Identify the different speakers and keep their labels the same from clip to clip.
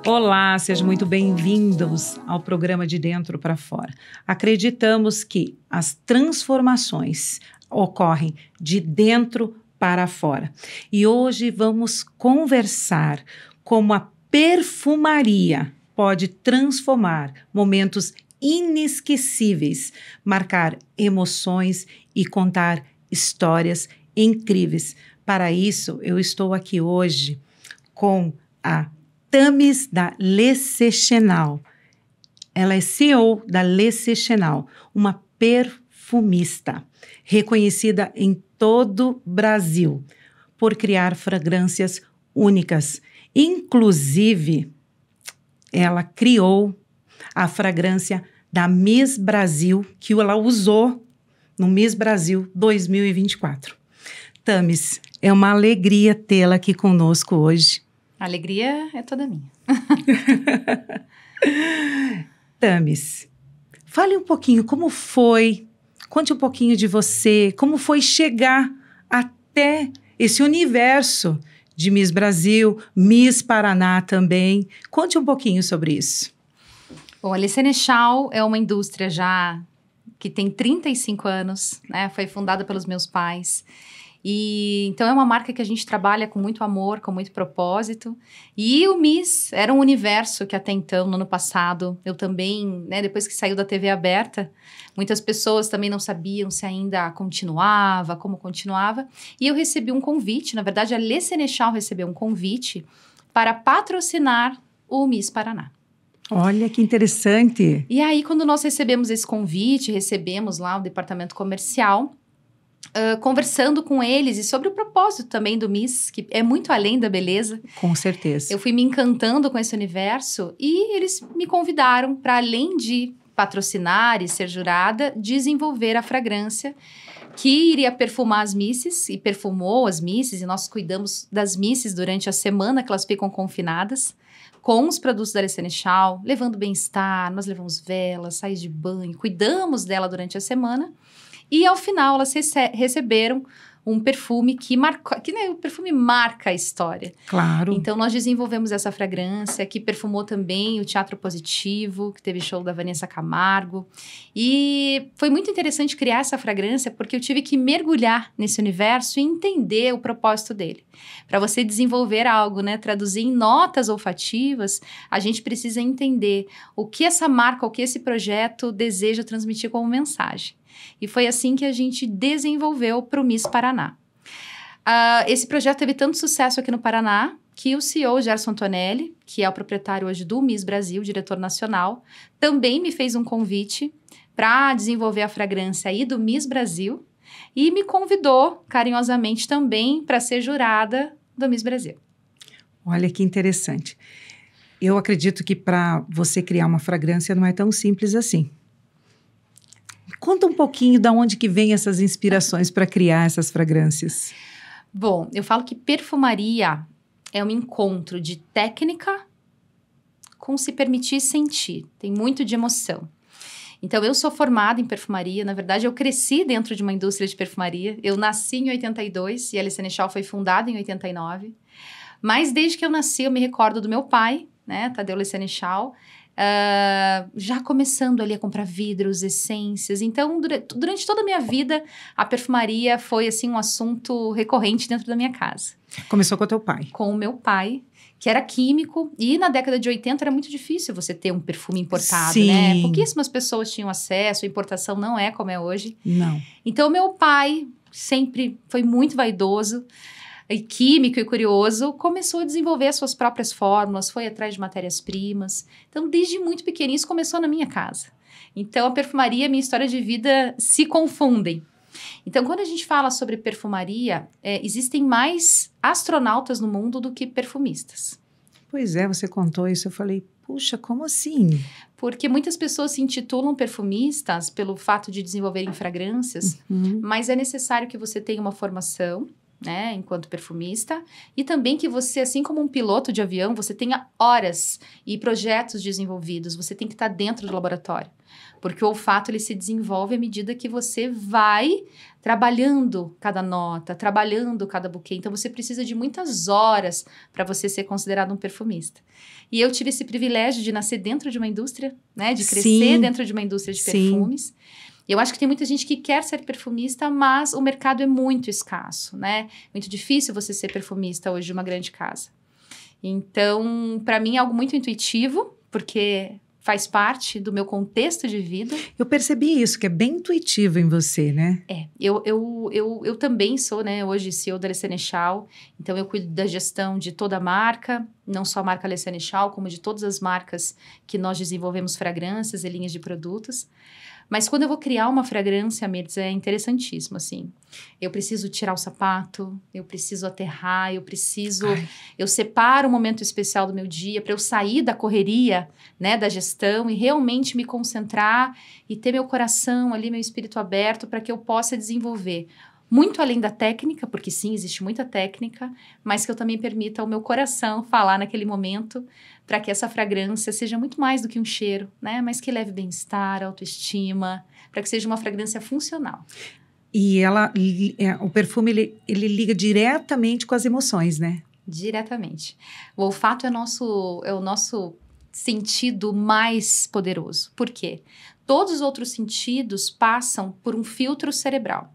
Speaker 1: Olá, sejam muito bem-vindos ao programa De Dentro para Fora. Acreditamos que as transformações ocorrem de dentro para fora. E hoje vamos conversar como a perfumaria pode transformar momentos inesquecíveis, marcar emoções e contar histórias incríveis. Para isso, eu estou aqui hoje com a Thamis da Le Sechenal. Ela é CEO da Le Sechenal, uma perfumista reconhecida em todo o Brasil por criar fragrâncias únicas. Inclusive, ela criou a fragrância da Miss Brasil, que ela usou no Miss Brasil 2024. Thamis, é uma alegria tê-la aqui conosco hoje.
Speaker 2: A alegria é toda minha.
Speaker 1: Thamis, fale um pouquinho como foi, conte um pouquinho de você, como foi chegar até esse universo de Miss Brasil, Miss Paraná também. Conte um pouquinho sobre isso.
Speaker 2: Bom, a Le Sechenal é uma indústria já que tem 35 anos, né? Foi fundada pelos meus pais. E então é uma marca que a gente trabalha com muito amor, com muito propósito. E o Miss era um universo que até então, no ano passado, eu também, né, depois que saiu da TV aberta, muitas pessoas também não sabiam se ainda continuava, como continuava. E eu recebi um convite, na verdade a Le Sechenal recebeu um convite para patrocinar o Miss Paraná.
Speaker 1: Olha que interessante!
Speaker 2: E aí, quando nós recebemos esse convite, recebemos lá o departamento comercial, conversando com eles e sobre o propósito também do Miss, que é muito além da beleza.
Speaker 1: Com certeza.
Speaker 2: Eu fui me encantando com esse universo e eles me convidaram para, além de patrocinar e ser jurada, desenvolver a fragrância que iria perfumar as Misses, e perfumou as Misses, e nós cuidamos das Misses durante a semana que elas ficam confinadas, com os produtos da Le Sechenal, levando bem-estar, nós levamos velas, sais de banho, cuidamos dela durante a semana. E, ao final, elas receberam um perfume que marcou... o perfume marca a história.
Speaker 1: Claro.
Speaker 2: Então, nós desenvolvemos essa fragrância, que perfumou também o Teatro Positivo, que teve show da Vanessa Camargo. E foi muito interessante criar essa fragrância, porque eu tive que mergulhar nesse universo e entender o propósito dele. Para você desenvolver algo, né, traduzir em notas olfativas, a gente precisa entender o que essa marca, o que esse projeto deseja transmitir como mensagem. E foi assim que a gente desenvolveu para o Miss Paraná. Esse projeto teve tanto sucesso aqui no Paraná que o CEO, Gerson Tonelli, que é o proprietário hoje do Miss Brasil, diretor nacional, também me fez um convite para desenvolver a fragrância aí do Miss Brasil e me convidou carinhosamente também para ser jurada do Miss Brasil.
Speaker 1: Olha que interessante. Eu acredito que para você criar uma fragrância não é tão simples assim. Conta um pouquinho de onde que vem essas inspirações para criar essas fragrâncias.
Speaker 2: Bom, eu falo que perfumaria é um encontro de técnica com se permitir sentir. Tem muito de emoção. Então, eu sou formada em perfumaria. Na verdade, eu cresci dentro de uma indústria de perfumaria. Eu nasci em 82 e a Le Sechenal foi fundada em 89. Mas desde que eu nasci, eu me recordo do meu pai, né, Tadeu Le Sechenal, já começando ali a comprar vidros, essências. Então, durante toda a minha vida, a perfumaria foi, assim, um assunto recorrente dentro da minha casa.
Speaker 1: Começou com o teu pai?
Speaker 2: Com o meu pai, que era químico. E na década de 80 era muito difícil você ter um perfume importado,
Speaker 1: Sim.
Speaker 2: né? Pouquíssimas pessoas tinham acesso, a importação não é como é hoje.
Speaker 1: Não.
Speaker 2: Então, meu pai sempre foi muito vaidoso, e químico e curioso, começou a desenvolver as suas próprias fórmulas, foi atrás de matérias-primas. Então, desde muito pequenininho, isso começou na minha casa. Então, a perfumaria e a minha história de vida se confundem. Então, quando a gente fala sobre perfumaria, existem mais astronautas no mundo do que perfumistas.
Speaker 1: Pois é, você contou isso, eu falei, puxa, como assim?
Speaker 2: Porque muitas pessoas se intitulam perfumistas pelo fato de desenvolverem fragrâncias, mas é necessário que você tenha uma formação, né, enquanto perfumista, e também que você, assim como um piloto de avião, você tenha horas e projetos desenvolvidos, você tem que estar dentro do laboratório, porque o olfato ele se desenvolve à medida que você vai trabalhando cada nota, trabalhando cada buquê, então você precisa de muitas horas para você ser considerado um perfumista. E eu tive esse privilégio de nascer dentro de uma indústria, né, de crescer dentro de uma indústria de perfumes. Eu acho que tem muita gente que quer ser perfumista, mas o mercado é muito escasso, né? Muito difícil você ser perfumista hoje de uma grande casa. Então, para mim é algo muito intuitivo, porque faz parte do meu contexto de vida.
Speaker 1: Eu percebi isso, que é bem intuitivo em você, né?
Speaker 2: Eu também sou, né, hoje CEO da Le Sénéchal, então eu cuido da gestão de toda a marca, não só a marca Le Sénéchal, como de todas as marcas que nós desenvolvemos fragrâncias e linhas de produtos. Mas quando eu vou criar uma fragrância, Mirtz, é interessantíssimo, assim. Eu preciso tirar o sapato, eu preciso aterrar, eu separo um momento especial do meu dia para eu sair da correria, né, da gestão e realmente me concentrar e ter meu coração ali, meu espírito aberto para que eu possa desenvolver. Muito além da técnica, porque sim, existe muita técnica, mas que eu também permita ao meu coração falar naquele momento para que essa fragrância seja muito mais do que um cheiro, né? Mas que leve bem-estar, autoestima, para que seja uma fragrância funcional.
Speaker 1: E o perfume, ele liga diretamente com as emoções, né?
Speaker 2: Diretamente. O olfato é o nosso sentido mais poderoso. Por quê? Todos os outros sentidos passam por um filtro cerebral.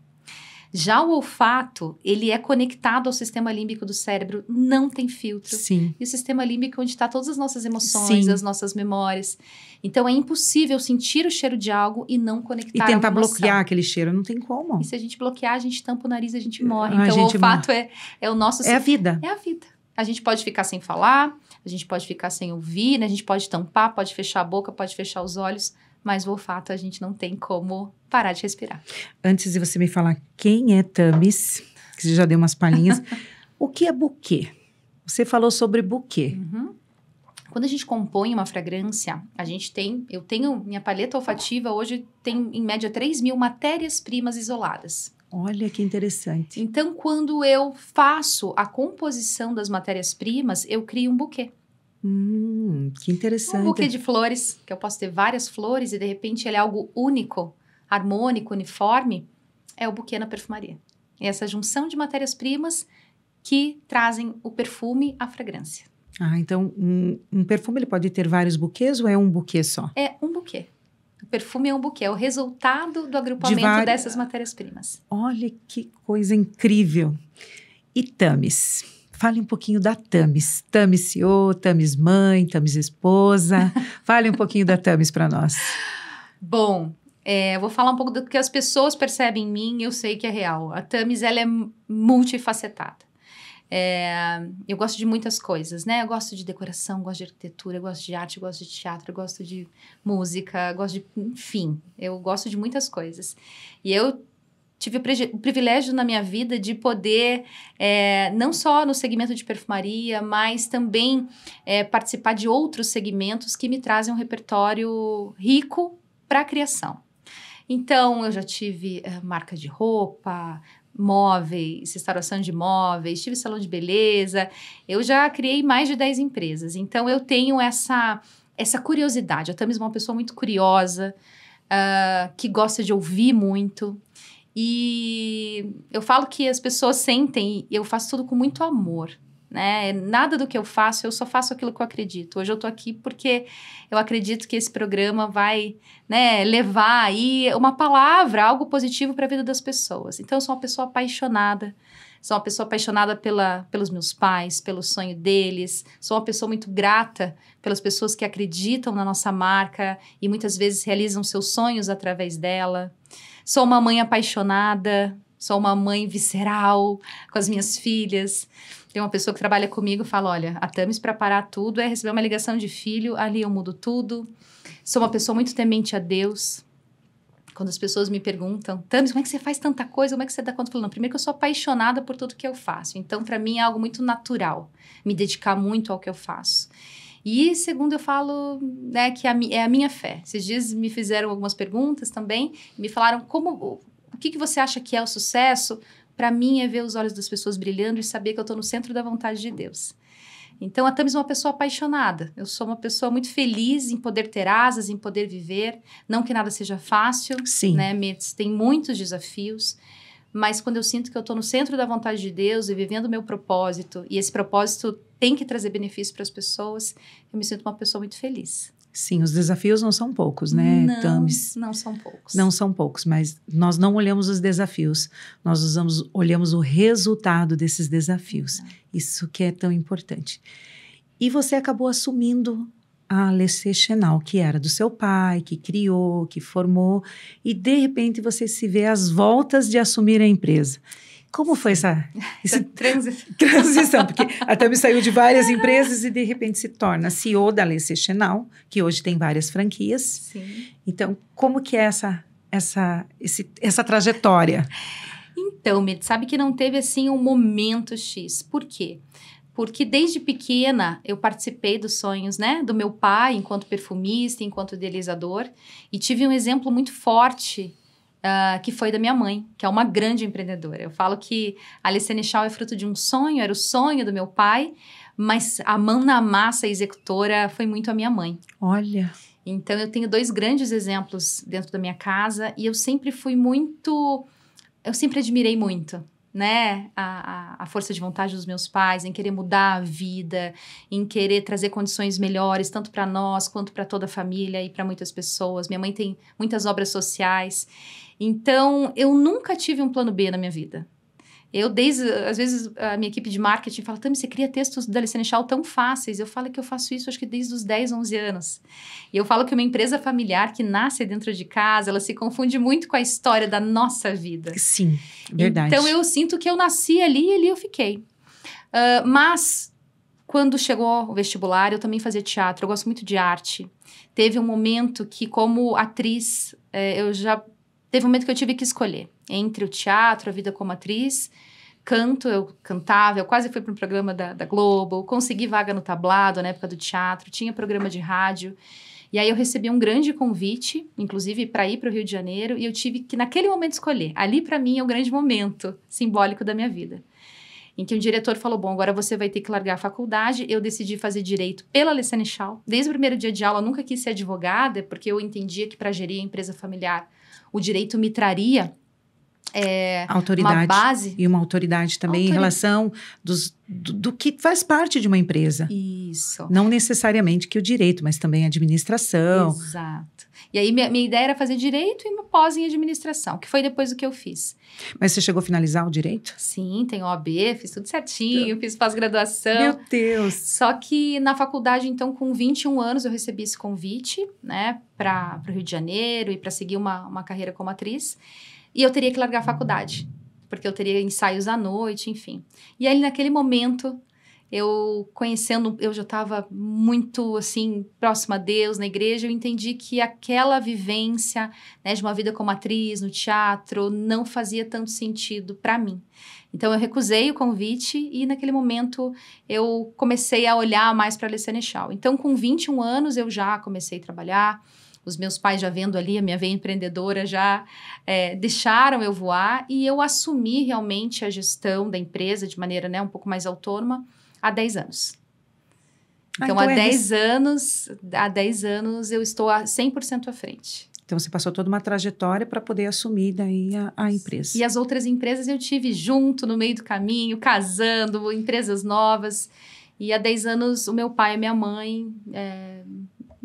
Speaker 2: Já o olfato, ele é conectado ao sistema límbico do cérebro, não tem filtro.
Speaker 1: Sim.
Speaker 2: E o sistema límbico é onde está todas as nossas emoções, as nossas memórias. Então, é impossível sentir o cheiro de algo e não conectar
Speaker 1: e tentar
Speaker 2: a uma emoção.
Speaker 1: bloquear aquele cheiro, não tem como.
Speaker 2: E se a gente bloquear, a gente tampa o nariz, a gente morre. Então, o olfato é o nosso...
Speaker 1: É a vida.
Speaker 2: É a vida. A gente pode ficar sem falar, a gente pode ficar sem ouvir, né? A gente pode tampar, pode fechar a boca, pode fechar os olhos, mas o olfato a gente não tem como parar de respirar.
Speaker 1: Antes de você me falar quem é Thamis, que você já deu umas palhinhas, o que é buquê? Você falou sobre buquê.
Speaker 2: Uhum. Quando a gente compõe uma fragrância, eu tenho, minha paleta olfativa hoje tem em média 3.000 matérias-primas isoladas.
Speaker 1: Olha que interessante.
Speaker 2: Então, quando eu faço a composição das matérias-primas, eu crio um buquê.
Speaker 1: Que interessante.
Speaker 2: Um buquê de flores, que eu posso ter várias flores e de repente ele é algo único, harmônico, uniforme, é o buquê na perfumaria. É essa junção de matérias-primas que trazem o perfume à fragrância.
Speaker 1: Então um perfume ele pode ter vários buquês ou é um buquê só?
Speaker 2: É um buquê. O perfume é um buquê, é o resultado do agrupamento dessas matérias-primas.
Speaker 1: Olha que coisa incrível. E Thamis? Fale um pouquinho da Thamis. Thamis CEO, Thamis mãe, Thamis esposa. Fale um pouquinho da Thamis para nós.
Speaker 2: Bom, eu vou falar um pouco do que as pessoas percebem em mim, eu sei que é real. A Thamis, ela é multifacetada. Eu gosto de muitas coisas, né? Eu gosto de decoração, gosto de arquitetura, gosto de arte, gosto de teatro, gosto de música, enfim, eu gosto de muitas coisas. E eu tive o privilégio na minha vida de poder, não só no segmento de perfumaria, mas também participar de outros segmentos que me trazem um repertório rico para a criação. Então, eu já tive marca de roupa, móveis, restauração de móveis, tive salão de beleza, eu já criei mais de 10 empresas. Então, eu tenho essa curiosidade. A Thamis é uma pessoa muito curiosa, que gosta de ouvir muito. E eu falo que as pessoas sentem, eu faço tudo com muito amor, né? Nada do que eu faço, eu só faço aquilo que eu acredito. Hoje eu tô aqui porque eu acredito que esse programa vai, né, levar aí uma palavra, algo positivo para a vida das pessoas. Então, eu sou uma pessoa apaixonada. Sou uma pessoa apaixonada pelos meus pais, pelo sonho deles. Sou uma pessoa muito grata pelas pessoas que acreditam na nossa marca e muitas vezes realizam seus sonhos através dela. Sou uma mãe apaixonada, sou uma mãe visceral com as minhas filhas. Tem uma pessoa que trabalha comigo e fala, olha, a Thamis para parar tudo é receber uma ligação de filho, ali eu mudo tudo. Sou uma pessoa muito temente a Deus. Quando as pessoas me perguntam, Thamis, como é que você faz tanta coisa? Como é que você dá conta? Eu falo, não, primeiro que eu sou apaixonada por tudo que eu faço. Então, para mim, é algo muito natural me dedicar muito ao que eu faço. E, segundo, eu falo, né, que é a minha fé. Esses dias me fizeram algumas perguntas também, me falaram o que você acha que é o sucesso? para mim, é ver os olhos das pessoas brilhando e saber que eu estou no centro da vontade de Deus. Então, a Thames é uma pessoa apaixonada. Eu sou uma pessoa muito feliz em poder ter asas, em poder viver. Não que nada seja fácil,
Speaker 1: Sim.
Speaker 2: né? Tem muitos desafios. Mas quando eu sinto que eu estou no centro da vontade de Deus e vivendo o meu propósito, e esse propósito tem que trazer benefício para as pessoas, eu me sinto uma pessoa muito feliz.
Speaker 1: Sim, os desafios não são poucos, né, Thames?
Speaker 2: Não são poucos.
Speaker 1: Não são poucos, mas nós não olhamos os desafios, nós olhamos o resultado desses desafios. Isso que é tão importante. E você acabou assumindo a Alessia Chenal, que era do seu pai, que criou, que formou, e de repente você se vê às voltas de assumir a empresa. Como foi essa transição? Porque a Thames saiu de várias empresas e de repente se torna CEO da Alessia Chenal, que hoje tem várias franquias.
Speaker 2: Sim.
Speaker 1: Então, como que é essa trajetória?
Speaker 2: Então, Med, sabe que não teve assim um momento X. Por quê? Porque desde pequena eu participei dos sonhos, né, do meu pai enquanto perfumista, enquanto idealizador, e tive um exemplo muito forte que foi da minha mãe, que é uma grande empreendedora. Eu falo que a Alessia Chenal é fruto de um sonho, era o sonho do meu pai, mas a mão na massa executora foi muito a minha mãe.
Speaker 1: Olha.
Speaker 2: Então, eu tenho 2 grandes exemplos dentro da minha casa e eu sempre admirei muito, né, a força de vontade dos meus pais, em querer mudar a vida, em querer trazer condições melhores, tanto para nós, quanto para toda a família e para muitas pessoas. Minha mãe tem muitas obras sociais. Então, eu nunca tive um plano B na minha vida. Às vezes, a minha equipe de marketing fala, Tami, você cria textos da Alessia Chenal tão fáceis. Eu falo que eu faço isso, acho que desde os 10, 11 anos. E eu falo que uma empresa familiar que nasce dentro de casa, ela se confunde muito com a história da nossa vida.
Speaker 1: Sim, verdade.
Speaker 2: Então, eu sinto que eu nasci ali e ali eu fiquei. Mas, quando chegou o vestibular, eu também fazia teatro, eu gosto muito de arte. Teve um momento que, como atriz, Teve um momento que eu tive que escolher entre o teatro, a vida como atriz, eu cantava, eu quase fui para um programa da Globo, consegui vaga no tablado na época do teatro, tinha programa de rádio, e aí eu recebi um grande convite, inclusive para ir para o Rio de Janeiro, e eu tive que naquele momento escolher. Ali para mim é o grande momento simbólico da minha vida, em que um diretor falou, bom, agora você vai ter que largar a faculdade. Eu decidi fazer direito pela Alessia Chenal. Desde o primeiro dia de aula eu nunca quis ser advogada, porque eu entendia que para gerir a empresa familiar o direito me traria
Speaker 1: autoridade,
Speaker 2: uma base.
Speaker 1: E uma autoridade também em relação do que faz parte de uma empresa.
Speaker 2: Isso.
Speaker 1: Não necessariamente que o direito, mas também a administração.
Speaker 2: Exato. E aí minha ideia era fazer direito e uma pós em administração, que foi depois do que eu fiz.
Speaker 1: Mas você chegou a finalizar o direito?
Speaker 2: Sim, tenho OAB, fiz tudo certinho, fiz pós-graduação.
Speaker 1: Meu Deus!
Speaker 2: Só que na faculdade, então, com 21 anos, eu recebi esse convite, né, para o Rio de Janeiro e para seguir uma carreira como atriz. E eu teria que largar a faculdade, porque eu teria ensaios à noite, enfim. E aí, naquele momento, eu já estava muito, assim, próxima a Deus, na igreja, eu entendi que aquela vivência, né, de uma vida como atriz, no teatro, não fazia tanto sentido para mim. Então, eu recusei o convite e, naquele momento, eu comecei a olhar mais para a Alessia Chenal. Então, com 21 anos, eu já comecei a trabalhar. Os meus pais já vendo ali a minha veia empreendedora já deixaram eu voar e eu assumi realmente a gestão da empresa de maneira, né, um pouco mais autônoma há 10 anos. Então, há 10 anos eu estou 100% à frente.
Speaker 1: Então, você passou toda uma trajetória para poder assumir daí a empresa.
Speaker 2: E as outras empresas eu tive junto, no meio do caminho, casando, empresas novas. E há 10 anos, o meu pai e a minha mãe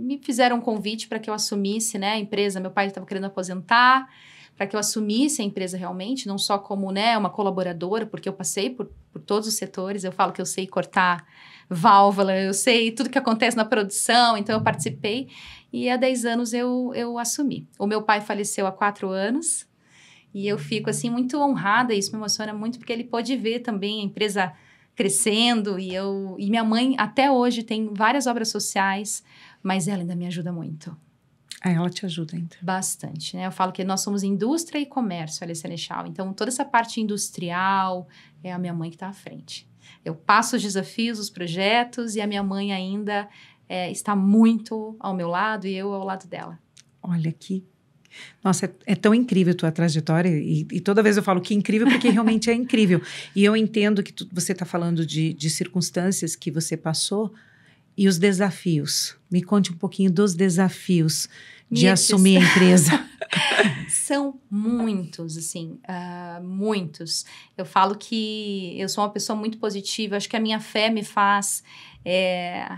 Speaker 2: me fizeram um convite para que eu assumisse, né, a empresa. Meu pai estava querendo aposentar, para que eu assumisse a empresa realmente, não só como, né, uma colaboradora, porque eu passei por todos os setores. Eu falo que eu sei cortar válvula, eu sei tudo que acontece na produção, então eu participei. E há 10 anos eu assumi. O meu pai faleceu há 4 anos e eu fico, assim, muito honrada. Isso me emociona muito, porque ele pôde ver também a empresa crescendo. E minha mãe, até hoje, tem várias obras sociais, mas ela ainda me ajuda muito.
Speaker 1: Ela te ajuda ainda.
Speaker 2: Bastante, né? Eu falo que nós somos indústria e comércio, Alessia Chenal. Então, toda essa parte industrial é a minha mãe que está à frente. Eu passo os desafios, os projetos, e a minha mãe ainda está muito ao meu lado e eu ao lado dela.
Speaker 1: Olha, que Nossa, é tão incrível a tua trajetória e toda vez eu falo que incrível porque realmente é incrível. E eu entendo que você está falando de circunstâncias que você passou e os desafios. Me conte um pouquinho dos desafios de assumir a empresa.
Speaker 2: São muitos, assim, muitos. Eu falo que eu sou uma pessoa muito positiva, acho que a minha fé me faz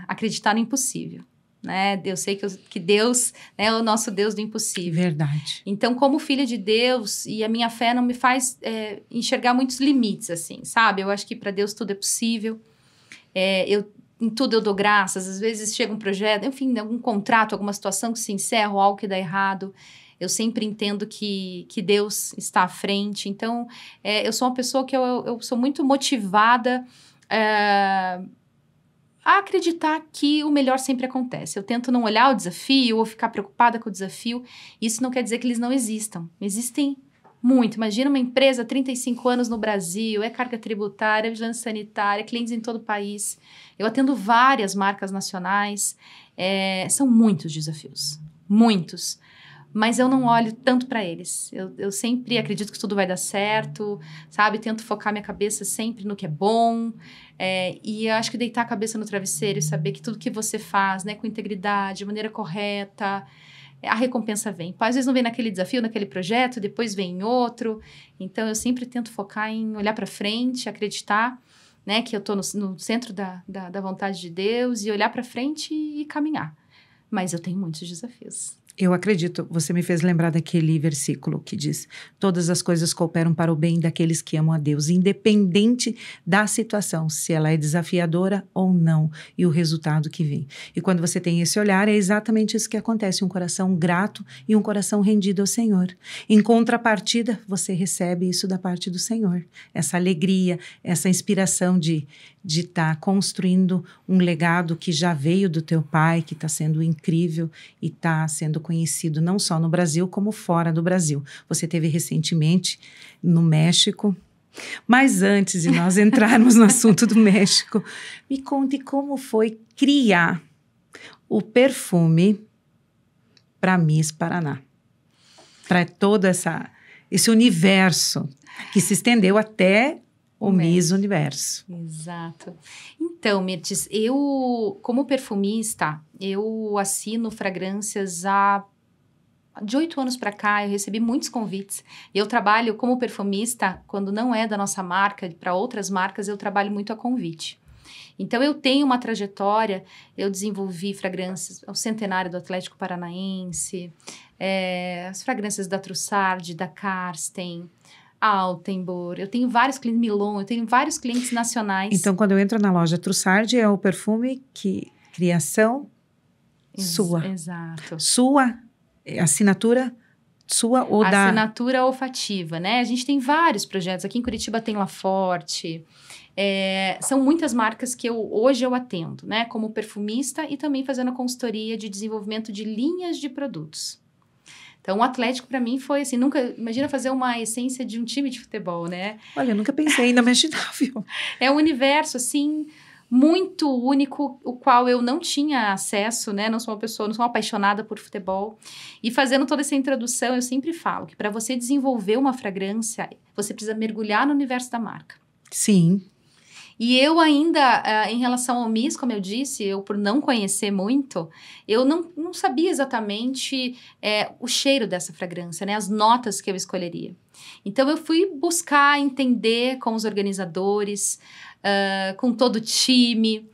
Speaker 2: acreditar no impossível. Né? Eu sei que Deus é o nosso Deus do impossível.
Speaker 1: Verdade.
Speaker 2: Então, como filha de Deus, e a minha fé não me faz enxergar muitos limites, assim, sabe? Eu acho que para Deus tudo é possível. Em tudo eu dou graças. Às vezes chega um projeto, enfim, algum contrato, alguma situação que se encerra ou algo que dá errado. Eu sempre entendo que Deus está à frente. Então, eu sou uma pessoa que eu sou muito motivada a acreditar que o melhor sempre acontece. Eu tento não olhar o desafio ou ficar preocupada com o desafio. Isso não quer dizer que eles não existam. Existem muito. Imagina uma empresa, 35 anos no Brasil, carga tributária, vigilância sanitária, clientes em todo o país. Eu atendo várias marcas nacionais. São muitos desafios. Muitos. Mas eu não olho tanto para eles. Eu sempre acredito que tudo vai dar certo, sabe? Tento focar minha cabeça sempre no que é bom. E eu acho que deitar a cabeça no travesseiro e saber que tudo que você faz, né, com integridade, de maneira correta, a recompensa vem. Às vezes não vem naquele desafio, naquele projeto, depois vem em outro. Então, eu sempre tento focar em olhar para frente, acreditar, né, que eu estou no centro da vontade de Deus e olhar para frente e caminhar. Mas eu tenho muitos desafios.
Speaker 1: Eu acredito, você me fez lembrar daquele versículo que diz: todas as coisas cooperam para o bem daqueles que amam a Deus, independente da situação, se ela é desafiadora ou não, e o resultado que vem. E quando você tem esse olhar, é exatamente isso que acontece, um coração grato e um coração rendido ao Senhor. Em contrapartida, você recebe isso da parte do Senhor, essa alegria, essa inspiração de estar construindo um legado que já veio do teu pai, que está sendo incrível e está sendo conhecido não só no Brasil, como fora do Brasil. Você teve recentemente no México. Mas antes de nós entrarmos no assunto do México, me conte como foi criar o perfume para Miss Paraná. Para todo esse universo que se estendeu até o Miss Universo.
Speaker 2: Exato. Então, Mirtes, eu, como perfumista, eu assino fragrâncias de 8 anos para cá, eu recebi muitos convites. Eu trabalho como perfumista, quando não é da nossa marca, para outras marcas, eu trabalho muito a convite. Então, eu tenho uma trajetória, eu desenvolvi fragrâncias, o centenário do Atlético Paranaense, as fragrâncias da Trussardi, da Karsten, Altenburg, eu tenho vários clientes, Milon, eu tenho vários clientes nacionais.
Speaker 1: Então, quando eu entro na loja Trussardi, é o perfume que, criação sua.
Speaker 2: Exato.
Speaker 1: Sua, assinatura sua ou da...
Speaker 2: Assinatura olfativa, né? A gente tem vários projetos, aqui em Curitiba tem Laforte, são muitas marcas que hoje eu atendo, né? Como perfumista e também fazendo a consultoria de desenvolvimento de linhas de produtos. Então, o Atlético, para mim, foi assim, imagina fazer uma essência de um time de futebol, né?
Speaker 1: Olha, eu nunca pensei, inimaginável.
Speaker 2: É um universo, assim, muito único, o qual eu não tinha acesso, né? Não sou uma apaixonada por futebol. E fazendo toda essa introdução, eu sempre falo que para você desenvolver uma fragrância, você precisa mergulhar no universo da marca.
Speaker 1: Sim.
Speaker 2: E eu ainda, em relação ao Miss, como eu disse, eu por não conhecer muito, eu não sabia exatamente o cheiro dessa fragrância, né? As notas que eu escolheria. Então, eu fui buscar entender com os organizadores, com todo o time.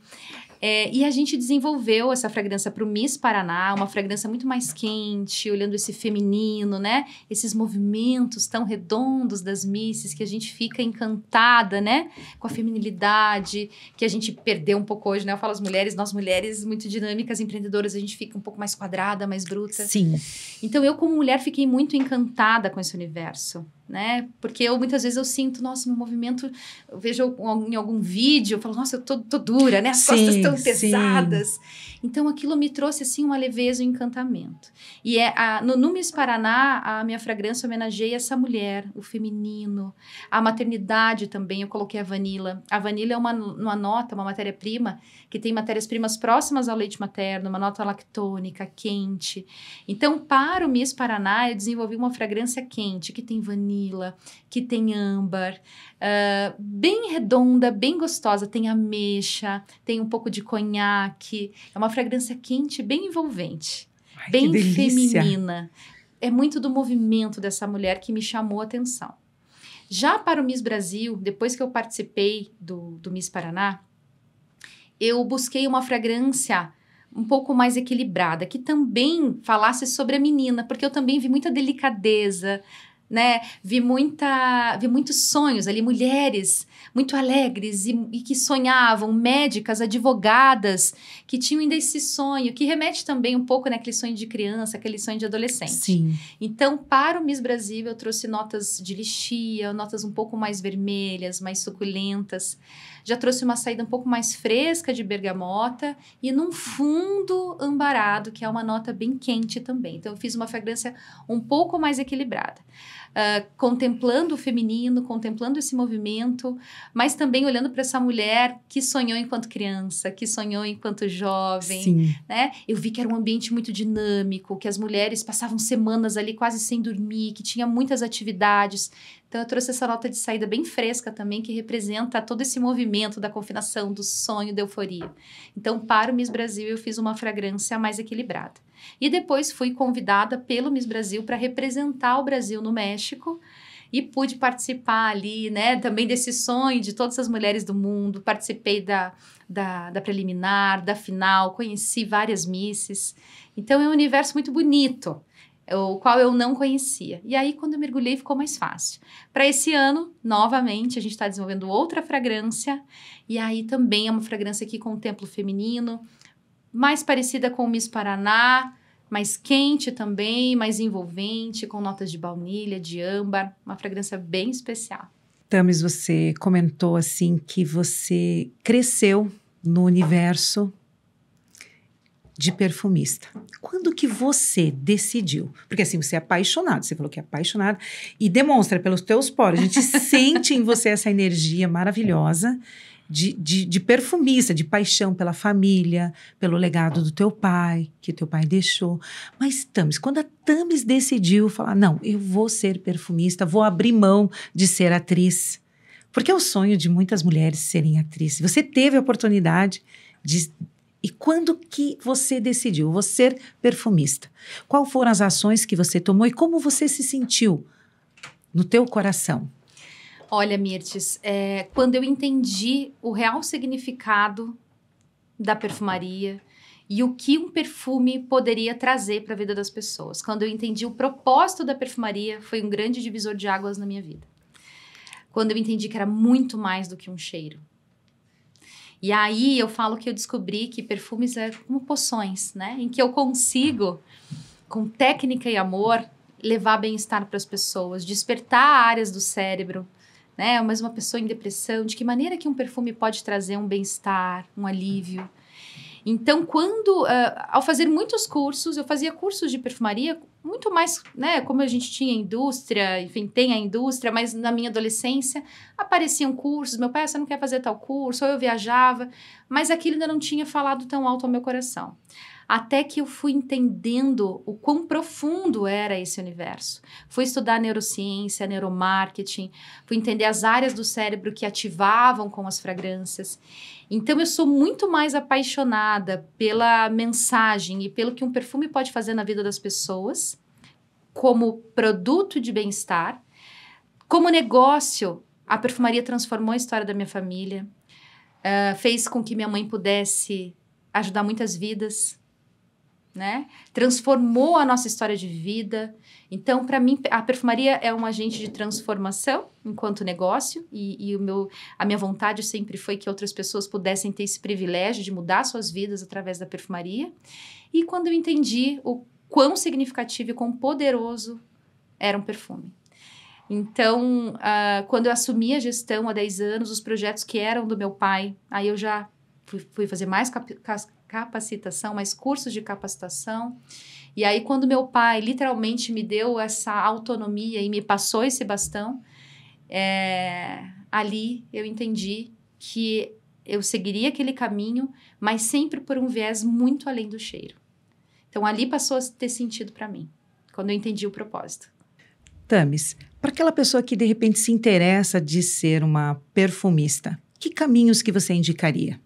Speaker 2: E a gente desenvolveu essa fragrância para o Miss Paraná, uma fragrância muito mais quente, olhando esse feminino, né? Esses movimentos tão redondos das misses, que a gente fica encantada, né? Com a feminilidade, que a gente perdeu um pouco hoje, né? Eu falo nós mulheres muito dinâmicas, empreendedoras, a gente fica um pouco mais quadrada, mais bruta.
Speaker 1: Sim.
Speaker 2: Então, eu como mulher fiquei muito encantada com esse universo. né? Porque muitas vezes eu sinto, nossa, meu movimento, eu vejo em algum vídeo, eu falo, nossa, eu tô dura, né? As costas estão pesadas. Então, aquilo me trouxe, assim, uma leveza e um encantamento. E no Miss Paraná, a minha fragrância homenageia essa mulher, o feminino, a maternidade também, eu coloquei a vanila. A vanila é uma nota, uma matéria-prima, que tem matérias-primas próximas ao leite materno, uma nota lactônica, quente. Então, para o Miss Paraná, eu desenvolvi uma fragrância quente, que tem vanila, que tem âmbar, bem redonda, bem gostosa, tem ameixa, tem um pouco de conhaque, é uma fragrância quente, bem envolvente,
Speaker 1: Ai,
Speaker 2: bem
Speaker 1: que delícia.
Speaker 2: feminina. É muito do movimento dessa mulher que me chamou a atenção. Já para o Miss Brasil, depois que eu participei do Miss Paraná, eu busquei uma fragrância um pouco mais equilibrada, que também falasse sobre a menina, porque eu também vi muita delicadeza, né? Vi muitos sonhos ali, mulheres muito alegres e que sonhavam, médicas, advogadas, que tinham ainda esse sonho, que remete também um pouco naquele sonho de criança, aquele sonho de adolescente.
Speaker 1: Sim.
Speaker 2: Então, para o Miss Brasil, eu trouxe notas de lixia, notas um pouco mais vermelhas, mais suculentas. Já trouxe uma saída um pouco mais fresca de bergamota e num fundo ambarado, que é uma nota bem quente também. Então, eu fiz uma fragrância um pouco mais equilibrada. Contemplando o feminino, contemplando esse movimento, mas também olhando para essa mulher que sonhou enquanto criança, que sonhou enquanto jovem.
Speaker 1: Sim.
Speaker 2: Né? Eu vi que era um ambiente muito dinâmico, que as mulheres passavam semanas ali quase sem dormir, que tinha muitas atividades. Então, eu trouxe essa nota de saída bem fresca também, que representa todo esse movimento da confinação, do sonho, da euforia. Então, para o Miss Brasil, eu fiz uma fragrância mais equilibrada. E depois fui convidada pelo Miss Brasil para representar o Brasil no México e pude participar ali, né, também desse sonho de todas as mulheres do mundo. Participei da preliminar, da final, conheci várias misses. Então, é um universo muito bonito, o qual eu não conhecia. E aí, quando eu mergulhei, ficou mais fácil. Para esse ano, novamente, a gente está desenvolvendo outra fragrância. E aí, também é uma fragrância que contempla o feminino, mais parecida com o Miss Paraná, mais quente também, mais envolvente, com notas de baunilha, de âmbar. Uma fragrância bem especial.
Speaker 1: Thames, você comentou assim que você cresceu no universo de perfumista. Quando que você decidiu? Porque assim, você é apaixonado, você falou que é apaixonado e demonstra pelos teus poros, a gente sente em você essa energia maravilhosa de perfumista, de paixão pela família, pelo legado do teu pai, que teu pai deixou. Mas Thames, quando a Thames decidiu falar, não, eu vou ser perfumista, vou abrir mão de ser atriz, porque é o sonho de muitas mulheres serem atrizes. Você teve a oportunidade de... E quando que você decidiu, vou ser perfumista? Quais foram as ações que você tomou e como você se sentiu no teu coração?
Speaker 2: Olha, Mirtes, quando eu entendi o real significado da perfumaria e o que um perfume poderia trazer para a vida das pessoas, quando eu entendi o propósito da perfumaria, foi um grande divisor de águas na minha vida. Quando eu entendi que era muito mais do que um cheiro. E aí eu falo que eu descobri que perfumes é como poções, né? Em que eu consigo, com técnica e amor, levar bem-estar para as pessoas, despertar áreas do cérebro, né? Mas uma pessoa em depressão, de que maneira que um perfume pode trazer um bem-estar, um alívio? Então, ao fazer muitos cursos, eu fazia cursos de perfumaria, muito mais, né, como a gente tinha indústria, enfim, tem a indústria, mas na minha adolescência apareciam cursos, meu pai, você não quer fazer tal curso, ou eu viajava, mas aquilo ainda não tinha falado tão alto ao meu coração. Até que eu fui entendendo o quão profundo era esse universo. Fui estudar neurociência, neuromarketing, fui entender as áreas do cérebro que ativavam com as fragrâncias. Então, eu sou muito mais apaixonada pela mensagem e pelo que um perfume pode fazer na vida das pessoas, como produto de bem-estar. Como negócio, a perfumaria transformou a história da minha família, fez com que minha mãe pudesse ajudar muitas vidas, né? Transformou a nossa história de vida. Então, para mim, a perfumaria é um agente de transformação enquanto negócio e a minha vontade sempre foi que outras pessoas pudessem ter esse privilégio de mudar suas vidas através da perfumaria. E quando eu entendi o quão significativo e quão poderoso era um perfume. Então, quando eu assumi a gestão há 10 anos, os projetos que eram do meu pai, aí eu já fui fazer mais capacitação, mais cursos de capacitação. E aí, quando meu pai literalmente me deu essa autonomia e me passou esse bastão, ali eu entendi que eu seguiria aquele caminho, mas sempre por um viés muito além do cheiro. Então, ali passou a ter sentido para mim, quando eu entendi o propósito.
Speaker 1: Thamis, para aquela pessoa que de repente se interessa de ser uma perfumista, que caminhos que você indicaria?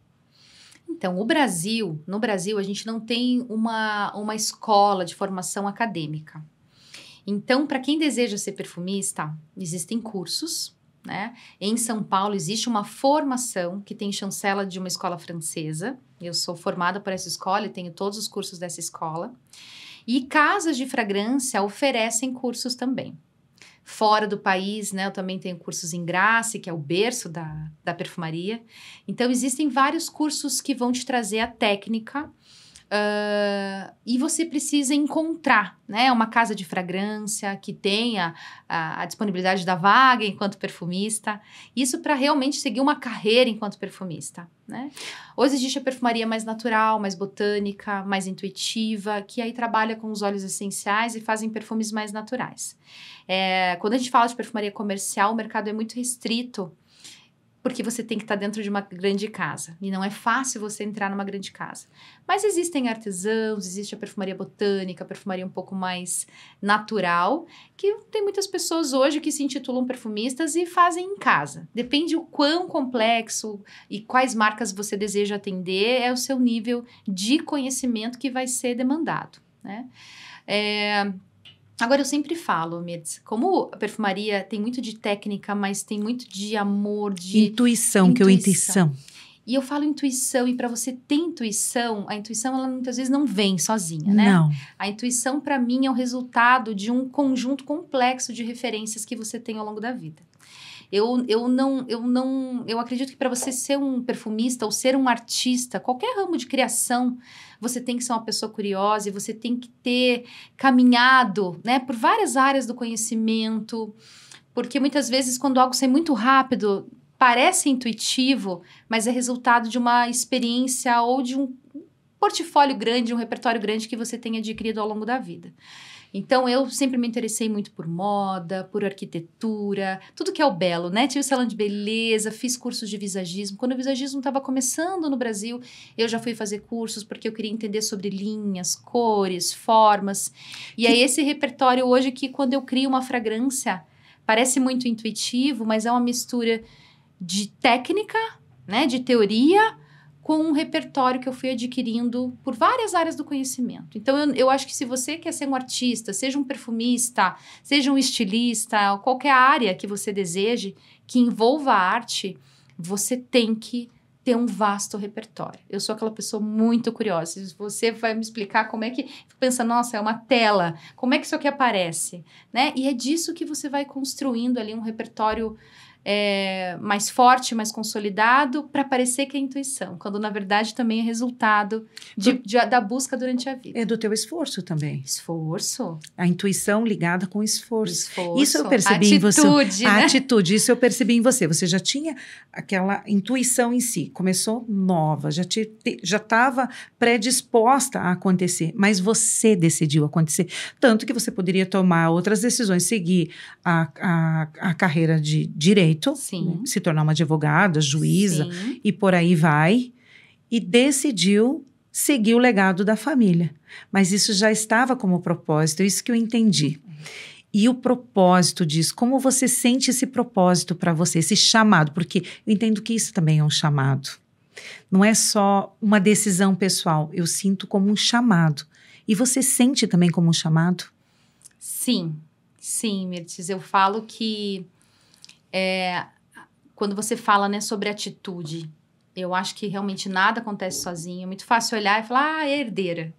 Speaker 2: Então, no Brasil, a gente não tem uma escola de formação acadêmica. Então, para quem deseja ser perfumista, existem cursos, né? Em São Paulo existe uma formação que tem chancela de uma escola francesa. Eu sou formada por essa escola e tenho todos os cursos dessa escola. E casas de fragrância oferecem cursos também. Fora do país, né, eu também tenho cursos em Grasse, que é o berço da perfumaria. Então, existem vários cursos que vão te trazer a técnica e você precisa encontrar, né, uma casa de fragrância que tenha a disponibilidade da vaga enquanto perfumista. Isso para realmente seguir uma carreira enquanto perfumista, né? Hoje existe a perfumaria mais natural, mais botânica, mais intuitiva, que aí trabalha com os óleos essenciais e fazem perfumes mais naturais. Quando a gente fala de perfumaria comercial, o mercado é muito restrito, porque você tem que estar dentro de uma grande casa. E não é fácil você entrar numa grande casa. Mas existem artesãos, existe a perfumaria botânica, a perfumaria um pouco mais natural, que tem muitas pessoas hoje que se intitulam perfumistas e fazem em casa. Depende o quão complexo e quais marcas você deseja atender, é o seu nível de conhecimento que vai ser demandado, né? Agora, eu sempre falo, Mirtz, como a perfumaria tem muito de técnica, mas tem muito de amor, de...
Speaker 1: Intuição.
Speaker 2: E eu falo intuição, e para você ter intuição, a intuição, ela muitas vezes não vem sozinha, né?
Speaker 1: Não.
Speaker 2: A intuição, para mim, é o resultado de um conjunto complexo de referências que você tem ao longo da vida. Eu acredito que para você ser um perfumista ou ser um artista, qualquer ramo de criação, você tem que ser uma pessoa curiosa e você tem que ter caminhado, né, por várias áreas do conhecimento, porque muitas vezes quando algo sai muito rápido, parece intuitivo, mas é resultado de uma experiência ou de um portfólio grande, um repertório grande que você tem adquirido ao longo da vida. Então, eu sempre me interessei muito por moda, por arquitetura, tudo que é o belo, né? Tive salão de beleza, fiz cursos de visagismo. Quando o visagismo estava começando no Brasil, eu já fui fazer cursos porque eu queria entender sobre linhas, cores, formas. E é esse repertório hoje que, quando eu crio uma fragrância, parece muito intuitivo, mas é uma mistura de técnica, né? De teoria, com um repertório que eu fui adquirindo por várias áreas do conhecimento. Então, eu acho que se você quer ser um artista, seja um perfumista, seja um estilista, qualquer área que você deseje, que envolva a arte, você tem que ter um vasto repertório. Eu sou aquela pessoa muito curiosa. Se você vai me explicar como é que... Fico pensando, nossa, é uma tela. Como é que isso aqui aparece? Né? E é disso que você vai construindo ali um repertório mais forte, mais consolidado, para parecer que é intuição, quando na verdade também é resultado da busca durante a vida.
Speaker 1: É do teu esforço também.
Speaker 2: Esforço.
Speaker 1: A intuição ligada com esforço. Isso eu
Speaker 2: atitude,
Speaker 1: percebi em você.
Speaker 2: Né?
Speaker 1: A atitude, isso eu percebi em você. Você já tinha aquela intuição em si, começou nova, já estava predisposta a acontecer, mas você decidiu acontecer. Tanto que você poderia tomar outras decisões, seguir a carreira de direito, né? Se tornar uma advogada, juíza,
Speaker 2: Sim.
Speaker 1: E por aí vai, e decidiu seguir o legado da família. Mas isso já estava como propósito, isso que eu entendi. E o propósito disso, como você sente esse propósito para você, esse chamado? Porque eu entendo que isso também é um chamado. Não é só uma decisão pessoal, eu sinto como um chamado. E você sente também como um chamado?
Speaker 2: Sim, Mirtz, eu falo que quando você fala, né, sobre atitude, eu acho que realmente nada acontece sozinho. É muito fácil olhar e falar, é herdeira.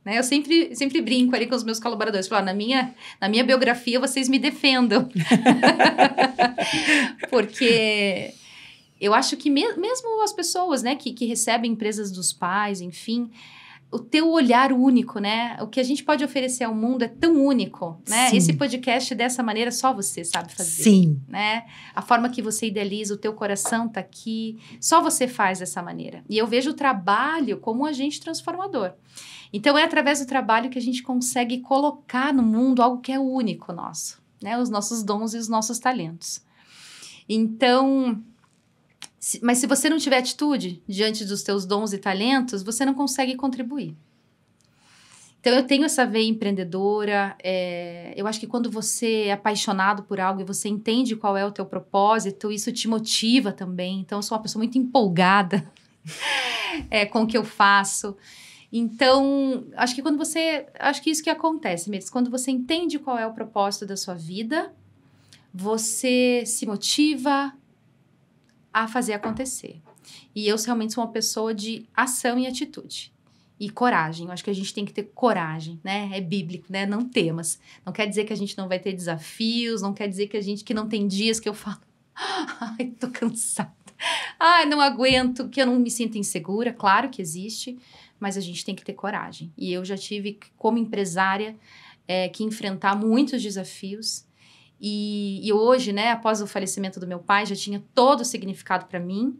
Speaker 2: Né? Eu sempre brinco ali com os meus colaboradores. Falo, na minha biografia, vocês me defendam. Porque eu acho que mesmo as pessoas, né, que recebem empresas dos pais, enfim, o teu olhar único, né? O que a gente pode oferecer ao mundo é tão único, né?
Speaker 1: Sim.
Speaker 2: Esse podcast, dessa maneira, só você sabe fazer.
Speaker 1: Sim.
Speaker 2: Né? A forma que você idealiza, o teu coração tá aqui, só você faz dessa maneira. E eu vejo o trabalho como um agente transformador. Então, é através do trabalho que a gente consegue colocar no mundo algo que é único nosso, né? Os nossos dons e os nossos talentos. Então, mas se você não tiver atitude diante dos teus dons e talentos, você não consegue contribuir. Então, eu tenho essa veia empreendedora. Eu acho que quando você é apaixonado por algo e você entende qual é o teu propósito, isso te motiva também. Então, eu sou uma pessoa muito empolgada com o que eu faço. Então, acho que isso que acontece mesmo. Quando você entende qual é o propósito da sua vida, você se motiva a fazer acontecer. E eu realmente sou uma pessoa de ação e atitude. E coragem. Eu acho que a gente tem que ter coragem, né? É bíblico, né? Não temas. Não quer dizer que a gente não vai ter desafios, não quer dizer que não tem dias que eu falo, ai, tô cansada. Ai, não aguento, que eu não me sinto insegura. Claro que existe, mas a gente tem que ter coragem. E eu já tive, como empresária, que enfrentar muitos desafios. E hoje, né, após o falecimento do meu pai, já tinha todo o significado para mim.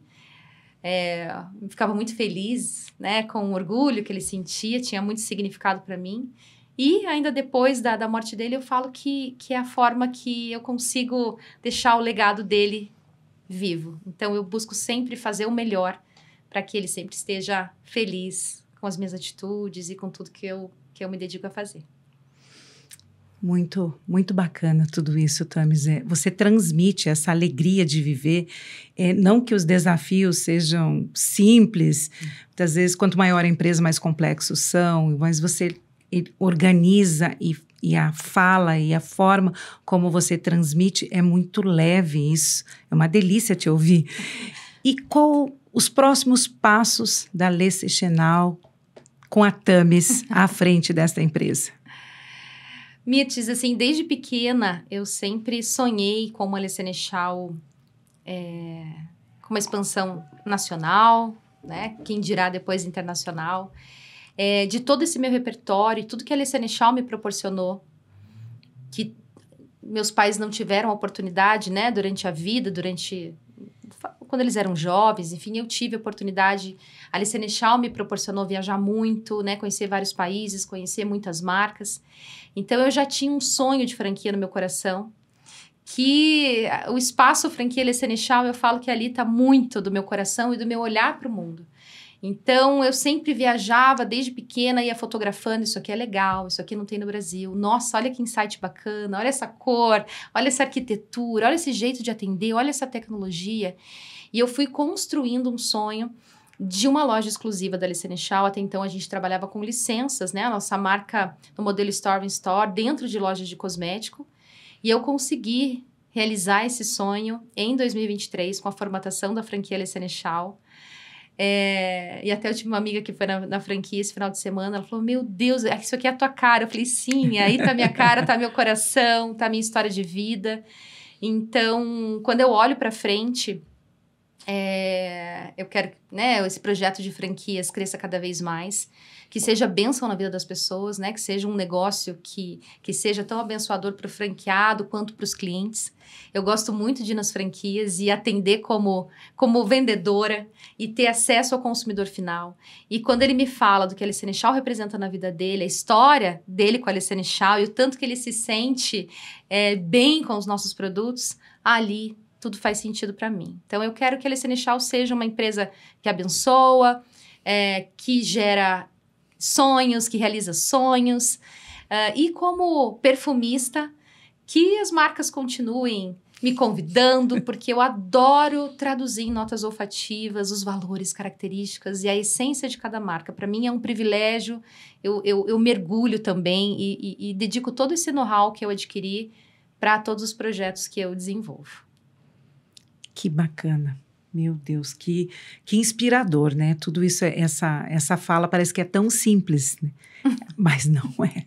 Speaker 2: Ficava muito feliz, né, com o orgulho que ele sentia, tinha muito significado para mim. E ainda depois da morte dele, eu falo que é a forma que eu consigo deixar o legado dele vivo. Então, eu busco sempre fazer o melhor para que ele sempre esteja feliz com as minhas atitudes e com tudo que eu me dedico a fazer.
Speaker 1: Muito, muito bacana tudo isso, Thames. Você transmite essa alegria de viver. Não que os desafios sejam simples. Muitas vezes, quanto maior a empresa, mais complexos são. Mas você organiza e a fala e a forma como você transmite é muito leve isso. É uma delícia te ouvir. E qual os próximos passos da Lê Sechenal com a Thames à frente desta empresa?
Speaker 2: Mirtes, assim, desde pequena, eu sempre sonhei com uma Lê Sechenal com uma expansão nacional, né? Quem dirá depois internacional. De todo esse meu repertório, tudo que a Lê Sechenal me proporcionou, que meus pais não tiveram a oportunidade, né? Durante a vida, quando eles eram jovens, enfim, eu tive a oportunidade. A Lê Sechenal me proporcionou viajar muito, né? Conhecer vários países, conhecer muitas marcas. Então, eu já tinha um sonho de franquia no meu coração, que o espaço franquia Lê Sechenal, eu falo que ali está muito do meu coração e do meu olhar para o mundo. Então, eu sempre viajava desde pequena, ia fotografando, isso aqui é legal, isso aqui não tem no Brasil. Nossa, olha que insight bacana, olha essa cor, olha essa arquitetura, olha esse jeito de atender, olha essa tecnologia. E eu fui construindo um sonho de uma loja exclusiva da Lê Sechenal. Até então, a gente trabalhava com licenças, né? A nossa marca no modelo Store in Store, dentro de lojas de cosmético. E eu consegui realizar esse sonho em 2023, com a formatação da franquia Lê Sechenal. E até eu tive uma amiga que foi na franquia esse final de semana, ela falou, meu Deus, isso aqui é a tua cara. Eu falei, sim, aí tá minha cara, tá meu coração, tá minha história de vida. Então, quando eu olho pra frente, eu quero, né, esse projeto de franquias cresça cada vez mais, que seja bênção na vida das pessoas, né, que seja um negócio que seja tão abençoador para o franqueado quanto para os clientes. Eu gosto muito de ir nas franquias e atender como vendedora e ter acesso ao consumidor final. E quando ele me fala do que a Lê Sechenal representa na vida dele, a história dele com a Lê Sechenal e o tanto que ele se sente bem com os nossos produtos, ali tudo faz sentido para mim. Então, eu quero que a Lê Sechenal seja uma empresa que abençoa, que gera sonhos, que realiza sonhos. E como perfumista, que as marcas continuem me convidando, porque eu adoro traduzir em notas olfativas os valores, características e a essência de cada marca. Para mim é um privilégio, eu mergulho também e dedico todo esse know-how que eu adquiri para todos os projetos que eu desenvolvo.
Speaker 1: Que bacana. Meu Deus, que inspirador, né? Tudo isso, essa fala parece que é tão simples, né? Mas não é.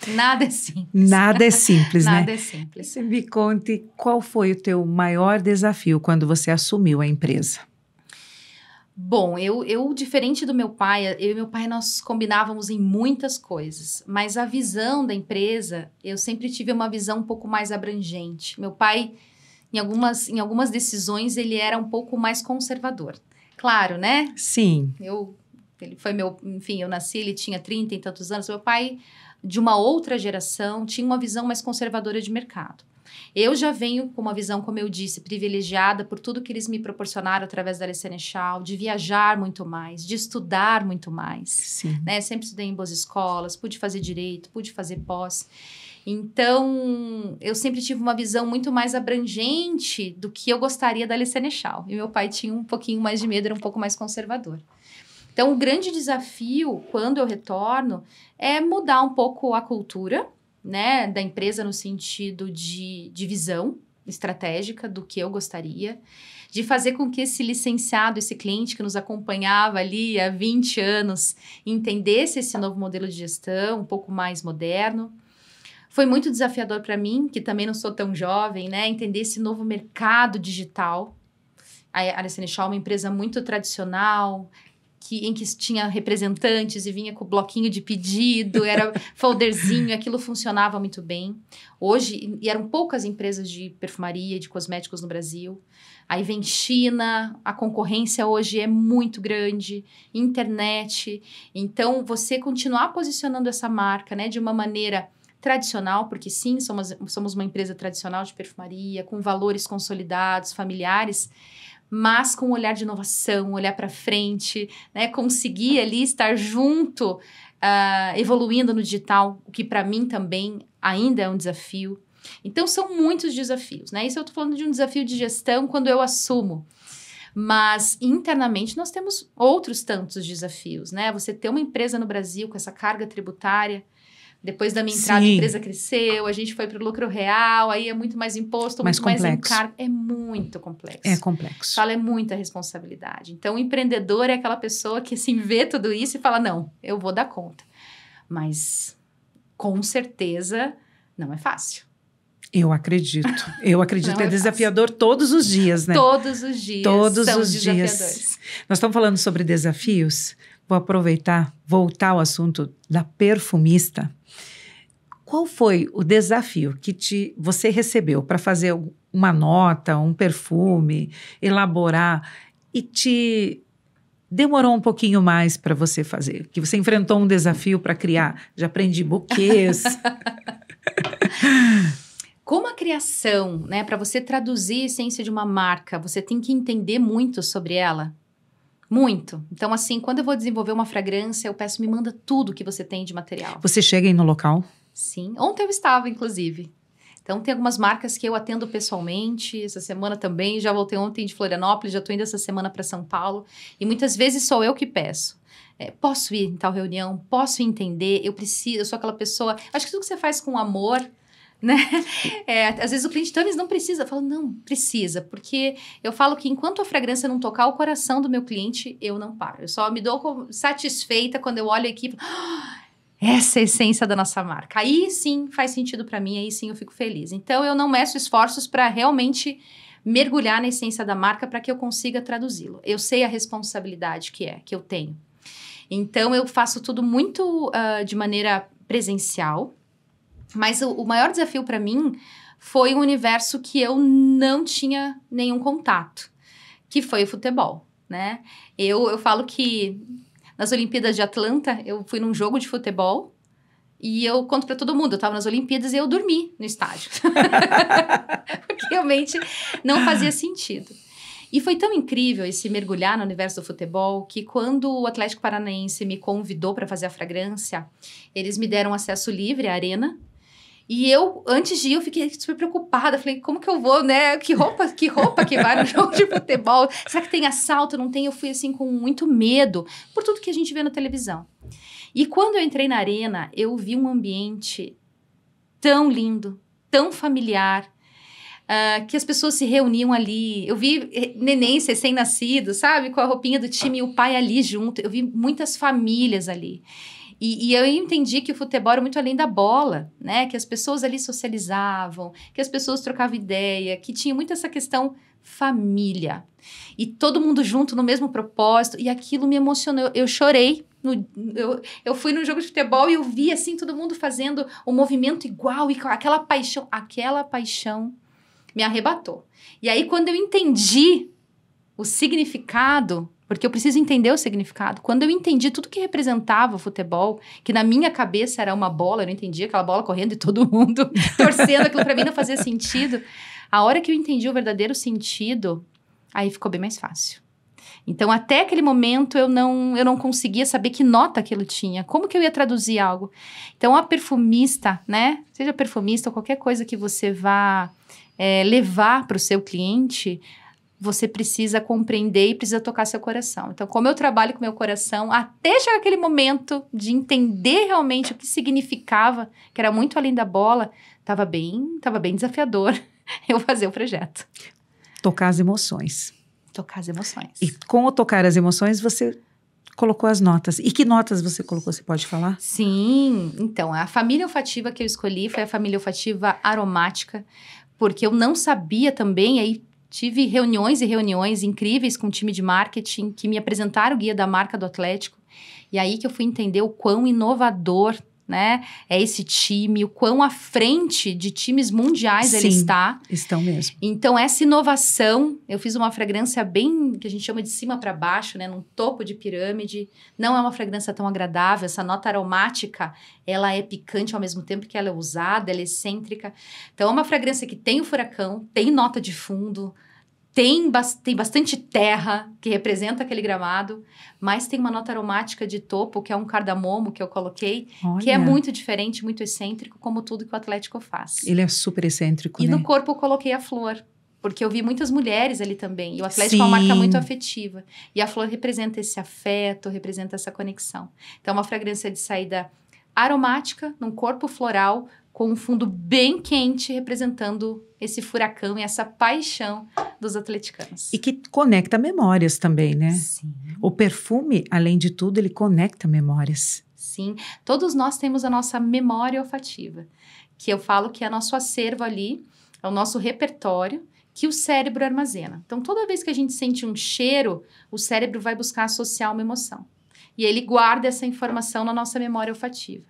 Speaker 2: Nada é simples.
Speaker 1: Nada é simples, né?
Speaker 2: Nada é simples.
Speaker 1: Você me conte qual foi o teu maior desafio quando você assumiu a empresa?
Speaker 2: Bom, eu, diferente do meu pai, eu e meu pai, nós combinávamos em muitas coisas, mas a visão da empresa, eu sempre tive uma visão um pouco mais abrangente. Meu pai, em algumas decisões, ele era um pouco mais conservador. Claro, né?
Speaker 1: Sim.
Speaker 2: Ele foi enfim, eu nasci, ele tinha 30 e tantos anos. Meu pai, de uma outra geração, tinha uma visão mais conservadora de mercado. Eu já venho com uma visão, como eu disse, privilegiada por tudo que eles me proporcionaram através da LC Nechal, de viajar muito mais, de estudar muito mais.
Speaker 1: Sim.
Speaker 2: Né? Sempre estudei em boas escolas, pude fazer direito, pude fazer pós. Então, eu sempre tive uma visão muito mais abrangente do que eu gostaria da LC Nechal. E meu pai tinha um pouquinho mais de medo, era um pouco mais conservador. Então, o grande desafio, quando eu retorno, é mudar um pouco a cultura, né, da empresa no sentido de visão estratégica do que eu gostaria, de fazer com que esse licenciado, esse cliente que nos acompanhava ali há 20 anos, entendesse esse novo modelo de gestão, um pouco mais moderno. Foi muito desafiador para mim, que também não sou tão jovem, né, entender esse novo mercado digital. A LC Nechal é uma empresa muito tradicional, em que tinha representantes e vinha com bloquinho de pedido, era folderzinho, aquilo funcionava muito bem. Hoje, e eram poucas empresas de perfumaria e de cosméticos no Brasil. Aí vem China, a concorrência hoje é muito grande, internet. Então, você continuar posicionando essa marca, né, de uma maneira tradicional, porque sim, somos uma empresa tradicional de perfumaria, com valores consolidados, familiares, mas com um olhar de inovação, um olhar para frente, né? Conseguir ali estar junto, evoluindo no digital, o que para mim também ainda é um desafio. Então, são muitos desafios, né? Isso eu estou falando de um desafio de gestão quando eu assumo. Mas, internamente, nós temos outros tantos desafios, né? Você ter uma empresa no Brasil com essa carga tributária. Depois da minha entrada, a empresa cresceu, a gente foi para o lucro real, aí é muito mais imposto, muito mais encargo. É muito complexo.
Speaker 1: É complexo.
Speaker 2: Fala, é muita responsabilidade. Então, o empreendedor é aquela pessoa que, assim, vê tudo isso e fala, não, eu vou dar conta. Mas, com certeza, não é fácil.
Speaker 1: Eu acredito. É desafiador todos os dias, né?
Speaker 2: Todos os dias são desafiadores.
Speaker 1: Nós estamos falando sobre desafios. Vou aproveitar, voltar ao assunto da perfumista. Qual foi o desafio que você recebeu para fazer uma nota, um perfume, elaborar e te demorou um pouquinho mais para você fazer? Que você enfrentou um desafio para criar, já aprendi buquês.
Speaker 2: Como a criação, né, para você traduzir a essência de uma marca, você tem que entender muito sobre ela. Muito. Então, assim, quando eu vou desenvolver uma fragrância, eu peço, me manda tudo que você tem de material.
Speaker 1: Você chega aí no local?
Speaker 2: Sim. Ontem eu estava, inclusive. Então, tem algumas marcas que eu atendo pessoalmente. Essa semana também. Já voltei ontem de Florianópolis, já estou indo essa semana para São Paulo. E muitas vezes sou eu que peço. Posso ir em tal reunião? Posso entender? Eu sou aquela pessoa... Acho que tudo que você faz com amor... Né? Às vezes o cliente também não precisa. Eu falo, não, precisa. Porque eu falo que enquanto a fragrância não tocar o coração do meu cliente, eu não paro. Eu só me dou satisfeita quando eu olho aqui. Essa é a essência da nossa marca. Aí sim faz sentido para mim, aí sim eu fico feliz. Então eu não meço esforços para realmente mergulhar na essência da marca para que eu consiga traduzi-lo. Eu sei a responsabilidade que eu tenho. Então eu faço tudo muito de maneira presencial. Mas o maior desafio para mim foi um universo que eu não tinha nenhum contato, que foi o futebol, né? Eu falo que nas Olimpíadas de Atlanta, eu fui num jogo de futebol e eu conto para todo mundo, eu estava nas Olimpíadas e eu dormi no estádio. Porque realmente não fazia sentido. E foi tão incrível esse mergulhar no universo do futebol que quando o Atlético Paranaense me convidou para fazer a fragrância, eles me deram acesso livre à arena. E eu, antes de ir, eu fiquei super preocupada. Falei, como que eu vou, né? Que roupa que vai no jogo de futebol? Será que tem assalto? Não tem? Eu fui, assim, com muito medo por tudo que a gente vê na televisão. E quando eu entrei na arena, eu vi um ambiente tão lindo, tão familiar, que as pessoas se reuniam ali. Eu vi nenéns recém-nascidos, sabe? Com a roupinha do time e o pai ali junto. Eu vi muitas famílias ali. E eu entendi que o futebol era muito além da bola, né? Que as pessoas ali socializavam, que as pessoas trocavam ideia, que tinha muito essa questão família. E todo mundo junto no mesmo propósito. E aquilo me emocionou. Eu chorei. Eu fui no jogo de futebol e eu vi, assim, todo mundo fazendo um movimento igual. E aquela paixão me arrebatou. E aí, quando eu entendi o significado, porque eu preciso entender o significado, quando eu entendi tudo que representava o futebol, que na minha cabeça era uma bola, eu não entendia aquela bola correndo e todo mundo torcendo, aquilo pra mim não fazia sentido. A hora que eu entendi o verdadeiro sentido, aí ficou bem mais fácil. Então, até aquele momento, eu não conseguia saber que nota aquilo tinha. Como que eu ia traduzir algo? Então, a perfumista, né? Seja perfumista ou qualquer coisa que você vá levar para o seu cliente, você precisa compreender e precisa tocar seu coração. Então, como eu trabalho com meu coração, até chegar aquele momento de entender realmente o que significava, que era muito além da bola, estava bem desafiador eu fazer o projeto.
Speaker 1: Tocar as emoções.
Speaker 2: Tocar as emoções.
Speaker 1: E com o tocar as emoções, você colocou as notas. E que notas você colocou, você pode falar?
Speaker 2: Sim, então, a família olfativa que eu escolhi foi a família olfativa aromática, porque eu não sabia também, aí tive reuniões e reuniões incríveis com o time de marketing, que me apresentaram o guia da marca do Atlético, e aí que eu fui entender o quão inovador, né, é esse time, o quão à frente de times mundiais ele está.
Speaker 1: Estão mesmo.
Speaker 2: Então, essa inovação, eu fiz uma fragrância bem, que a gente chama de cima para baixo, né, num topo de pirâmide. Não é uma fragrância tão agradável, essa nota aromática, ela é picante ao mesmo tempo que ela é usada, ela é excêntrica. Então, é uma fragrância que tem o furacão, tem nota de fundo, tem bastante terra, que representa aquele gramado, mas tem uma nota aromática de topo, que é um cardamomo que eu coloquei, que é muito diferente, muito excêntrico, como tudo que o Atlético faz.
Speaker 1: Ele é super excêntrico,
Speaker 2: né? E
Speaker 1: no
Speaker 2: corpo eu coloquei a flor, porque eu vi muitas mulheres ali também, e o Atlético é uma marca muito afetiva. E a flor representa esse afeto, representa essa conexão. Então, é uma fragrância de saída aromática, num corpo floral, com um fundo bem quente, representando esse furacão e essa paixão dos atleticanos.
Speaker 1: E que conecta memórias também, né?
Speaker 2: Sim.
Speaker 1: O perfume, além de tudo, ele conecta memórias.
Speaker 2: Sim. Todos nós temos a nossa memória olfativa, que eu falo que é nosso acervo ali, é o nosso repertório, que o cérebro armazena. Então, toda vez que a gente sente um cheiro, o cérebro vai buscar associar uma emoção. E ele guarda essa informação na nossa memória olfativa.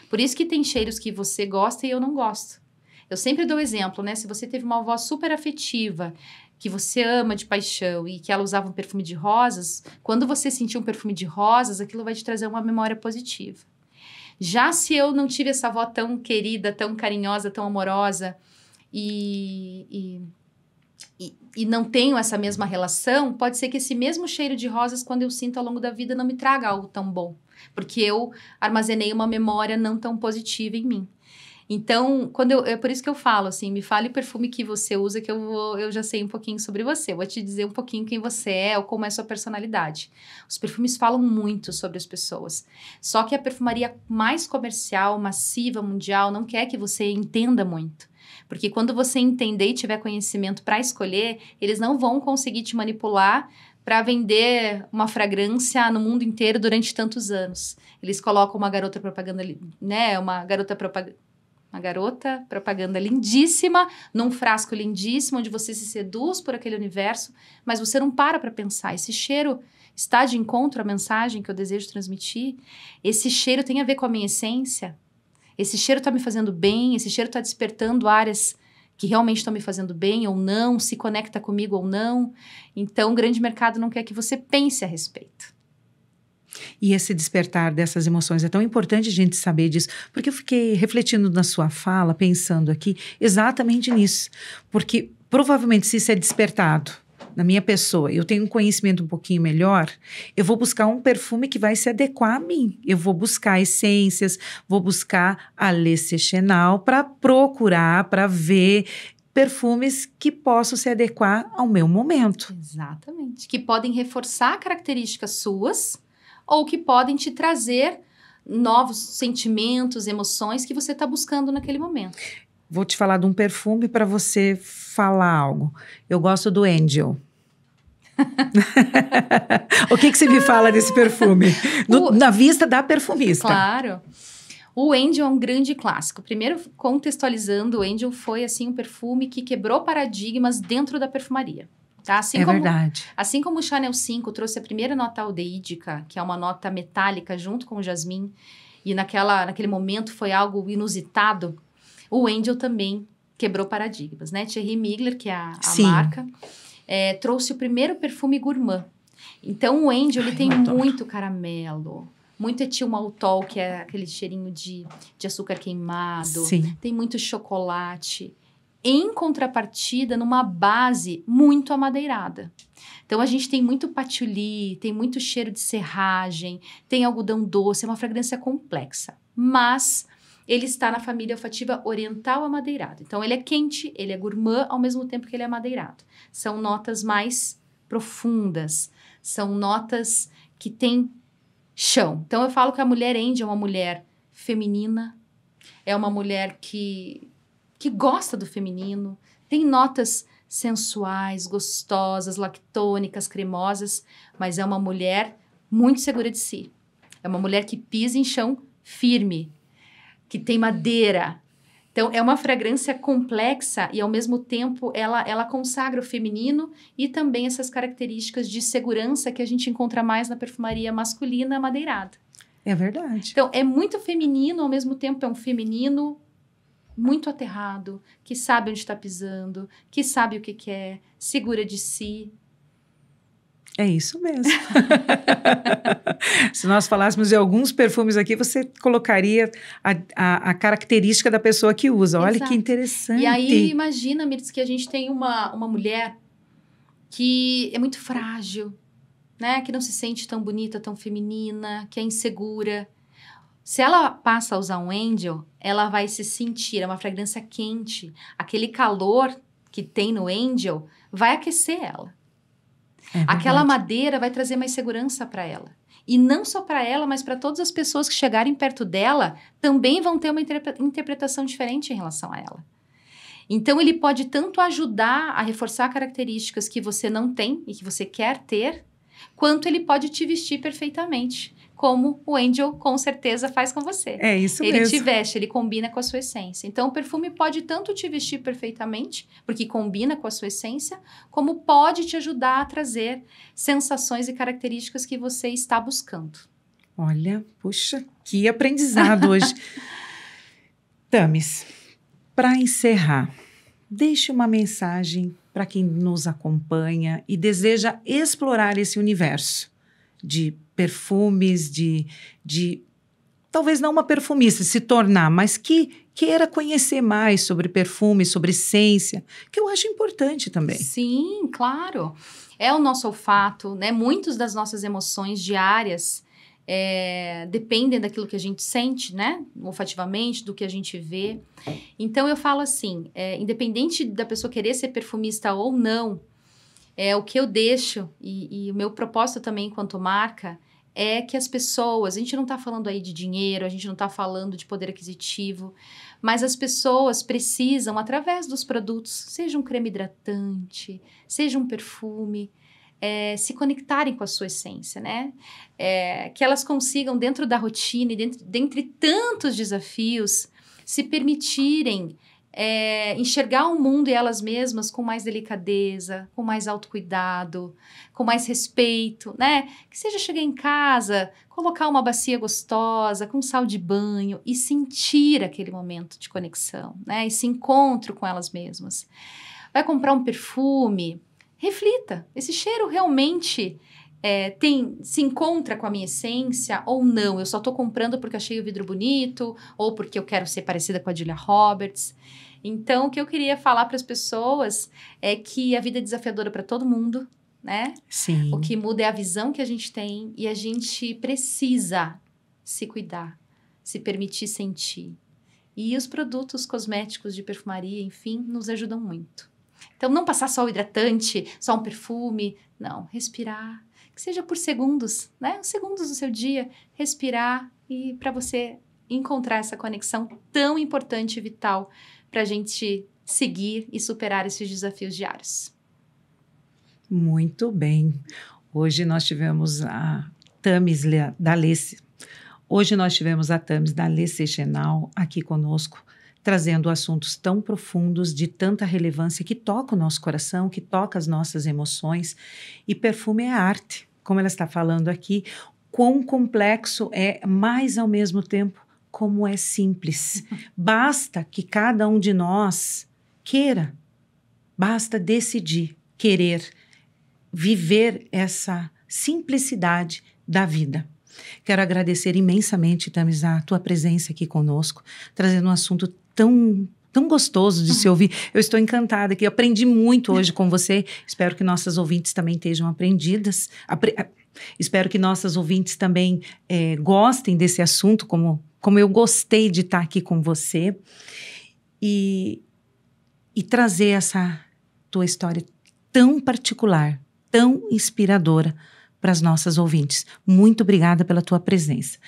Speaker 2: Por isso que tem cheiros que você gosta e eu não gosto. Eu sempre dou exemplo, né? Se você teve uma avó super afetiva, que você ama de paixão e que ela usava um perfume de rosas, quando você sentir um perfume de rosas, aquilo vai te trazer uma memória positiva. Já se eu não tive essa avó tão querida, tão carinhosa, tão amorosa e não tenho essa mesma relação, pode ser que esse mesmo cheiro de rosas, quando eu sinto ao longo da vida, não me traga algo tão bom. Porque eu armazenei uma memória não tão positiva em mim. Então, é por isso que eu falo, assim, me fale o perfume que você usa, que eu já sei um pouquinho sobre você. Eu vou te dizer um pouquinho quem você é ou como é a sua personalidade. Os perfumes falam muito sobre as pessoas. Só que a perfumaria mais comercial, massiva, mundial, não quer que você entenda muito. Porque quando você entender e tiver conhecimento para escolher, eles não vão conseguir te manipular para vender uma fragrância no mundo inteiro durante tantos anos. Eles colocam uma garota propaganda, né? Uma garota propaganda lindíssima, num frasco lindíssimo, onde você se seduz por aquele universo, mas você não para pensar. Esse cheiro está de encontro à mensagem que eu desejo transmitir? Esse cheiro tem a ver com a minha essência? Esse cheiro está me fazendo bem? Esse cheiro está despertando áreas que realmente estão me fazendo bem ou não? Se conecta comigo ou não? Então, o grande mercado não quer que você pense a respeito.
Speaker 1: E esse despertar dessas emoções, é tão importante a gente saber disso, porque eu fiquei refletindo na sua fala, pensando aqui exatamente nisso, porque provavelmente se isso é despertado na minha pessoa, eu tenho um conhecimento um pouquinho melhor, eu vou buscar um perfume que vai se adequar a mim, eu vou buscar essências, vou buscar a Alê Sechenal para procurar, para ver perfumes que possam se adequar ao meu momento.
Speaker 2: Exatamente, que podem reforçar características suas, ou que podem te trazer novos sentimentos, emoções que você está buscando naquele momento.
Speaker 1: Vou te falar de um perfume para você falar algo. Eu gosto do Angel. O que você me fala desse perfume? Na vista da perfumista.
Speaker 2: Claro. O Angel é um grande clássico. Primeiro, contextualizando, o Angel foi assim um perfume que quebrou paradigmas dentro da perfumaria. Tá?
Speaker 1: Verdade.
Speaker 2: Assim como o Chanel 5 trouxe a primeira nota aldeídica, que é uma nota metálica junto com o jasmim, e naquele momento foi algo inusitado, o Angel também quebrou paradigmas, né? Thierry Mugler, que é a marca, trouxe o primeiro perfume gourmand. Então, o Angel, ele tem muito caramelo, muito etilmaltol, que é aquele cheirinho de açúcar queimado.
Speaker 1: Sim.
Speaker 2: Tem muito chocolate. Em contrapartida, numa base muito amadeirada. Então, a gente tem muito patchouli, tem muito cheiro de serragem, tem algodão doce, é uma fragrância complexa. Mas ele está na família olfativa oriental amadeirado. Então, ele é quente, ele é gourmand, ao mesmo tempo que ele é amadeirado. São notas mais profundas, são notas que têm chão. Então, eu falo que a mulher Angel é uma mulher feminina, é uma mulher que gosta do feminino, tem notas sensuais, gostosas, lactônicas, cremosas, mas é uma mulher muito segura de si. É uma mulher que pisa em chão firme, que tem madeira. Então, é uma fragrância complexa e, ao mesmo tempo, ela consagra o feminino e também essas características de segurança que a gente encontra mais na perfumaria masculina amadeirada.
Speaker 1: É verdade.
Speaker 2: Então, é muito feminino, ao mesmo tempo é um feminino muito aterrado, que sabe onde está pisando, que sabe o que quer, segura de si.
Speaker 1: É isso mesmo. Se nós falássemos de alguns perfumes aqui, você colocaria a característica da pessoa que usa. Olha que interessante.
Speaker 2: E aí, imagina, Mirtz, que a gente tem uma mulher que é muito frágil, né? Que não se sente tão bonita, tão feminina, que é insegura. Se ela passa a usar um Angel, ela vai se sentir, é uma fragrância quente. Aquele calor que tem no Angel vai aquecer ela. Aquela madeira vai trazer mais segurança para ela. E não só para ela, mas para todas as pessoas que chegarem perto dela, também vão ter uma interpretação diferente em relação a ela. Então, ele pode tanto ajudar a reforçar características que você não tem e que você quer ter, quanto ele pode te vestir perfeitamente, como o Angel com certeza faz com você.
Speaker 1: É isso mesmo.
Speaker 2: Ele te veste, ele combina com a sua essência. Então, o perfume pode tanto te vestir perfeitamente, porque combina com a sua essência, como pode te ajudar a trazer sensações e características que você está buscando.
Speaker 1: Olha, puxa, que aprendizado hoje. Thames, para encerrar, deixe uma mensagem para quem nos acompanha e deseja explorar esse universo de perfumes, de talvez não uma perfumista se tornar, mas que queira conhecer mais sobre perfume, sobre essência, que eu acho importante também.
Speaker 2: Sim, claro. É o nosso olfato, né? Muitas das nossas emoções diárias dependem daquilo que a gente sente, né? Olfativamente, do que a gente vê. Então, eu falo assim, independente da pessoa querer ser perfumista ou não, o que eu deixo, e o meu propósito também enquanto marca, é que as pessoas, a gente não está falando aí de dinheiro, a gente não está falando de poder aquisitivo, mas as pessoas precisam, através dos produtos, seja um creme hidratante, seja um perfume, se conectarem com a sua essência, né? Que elas consigam, dentro da rotina e dentre tantos desafios, se permitirem enxergar o mundo e elas mesmas com mais delicadeza, com mais autocuidado, com mais respeito, né? Que seja chegar em casa, colocar uma bacia gostosa, com sal de banho e sentir aquele momento de conexão, né? Esse encontro com elas mesmas. Vai comprar um perfume, reflita, esse cheiro realmente se encontra com a minha essência ou não? Eu só estou comprando porque achei o vidro bonito ou porque eu quero ser parecida com a Julia Roberts. Então, o que eu queria falar para as pessoas é que a vida é desafiadora para todo mundo, né?
Speaker 1: Sim.
Speaker 2: O que muda é a visão que a gente tem e a gente precisa se cuidar, se permitir sentir. E os produtos cosméticos de perfumaria, enfim, nos ajudam muito. Então, não passar só o hidratante, só um perfume. Não, respirar. Que seja por segundos, né? Segundos do seu dia, respirar e para você encontrar essa conexão tão importante e vital para a gente seguir e superar esses desafios diários.
Speaker 1: Muito bem. Hoje nós tivemos a Thames da Lesse. Hoje nós tivemos a Thames da Lesse Chenal aqui conosco, trazendo assuntos tão profundos, de tanta relevância, que toca o nosso coração, que toca as nossas emoções. E perfume é arte, como ela está falando aqui, quão complexo é, mas ao mesmo tempo, como é simples. Basta que cada um de nós queira, basta decidir, querer, viver essa simplicidade da vida. Quero agradecer imensamente, Thamis, a tua presença aqui conosco, trazendo um assunto tão gostoso de se ouvir. Eu estou encantada aqui, eu aprendi muito hoje com você. Espero que nossas ouvintes também estejam aprendidas. Espero que nossas ouvintes também gostem desse assunto, como eu gostei de estar aqui com você. E trazer essa tua história tão particular, tão inspiradora para as nossas ouvintes. Muito obrigada pela tua presença.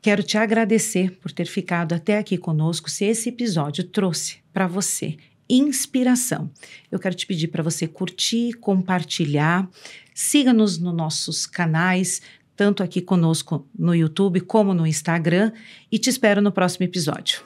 Speaker 1: Quero te agradecer por ter ficado até aqui conosco. Se esse episódio trouxe para você inspiração, eu quero te pedir para você curtir, compartilhar, siga-nos nos nossos canais, tanto aqui conosco no YouTube como no Instagram, e te espero no próximo episódio.